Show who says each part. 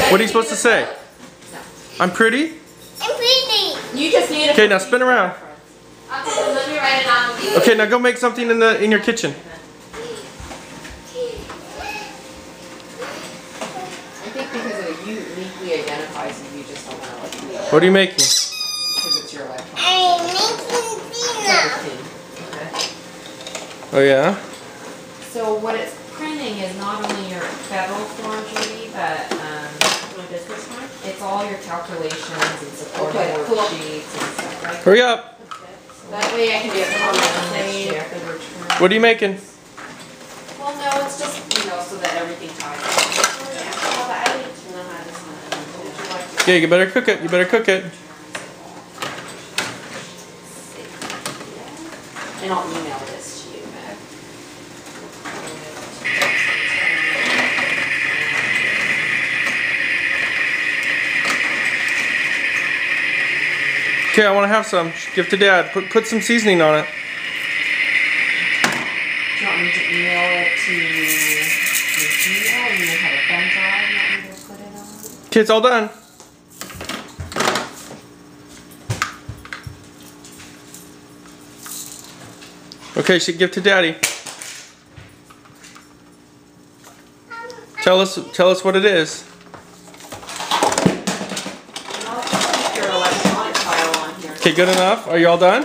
Speaker 1: What are you supposed to say?
Speaker 2: No.
Speaker 1: I'm pretty?
Speaker 3: I'm pretty.
Speaker 2: You just need a.
Speaker 1: Okay, now spin around.
Speaker 2: Okay, let me write it on.
Speaker 1: Okay, now go make something in your kitchen.
Speaker 2: I think because it uniquely identifies you, you just don't want to let me know.
Speaker 1: What are you making?
Speaker 2: Because it's your electronic.
Speaker 3: I'm making peanut.
Speaker 2: Okay.
Speaker 1: Oh yeah?
Speaker 2: So what it's printing is not only your federal form, Judy, but it's all your calculations and support worksheets and stuff, right?
Speaker 1: Hurry up.
Speaker 2: That way I can do a comment next year for the return.
Speaker 1: What are you making?
Speaker 2: Well, no, it's just, so that everything ties in. Well, I need to know how to sign it.
Speaker 1: Okay, you better cook it. You better cook it.
Speaker 2: And I'll email this to you, Meg.
Speaker 1: Okay, I want to have some. Give to Dad. Put some seasoning on it.
Speaker 2: Do you want me to email it to your Gmail and you have a thumb drive you want me to put it on?
Speaker 1: Okay, it's all done. Okay, should give to Daddy. Tell us what it is.
Speaker 2: And I'll keep your electronic file on here.
Speaker 1: Okay, good enough. Are you all done?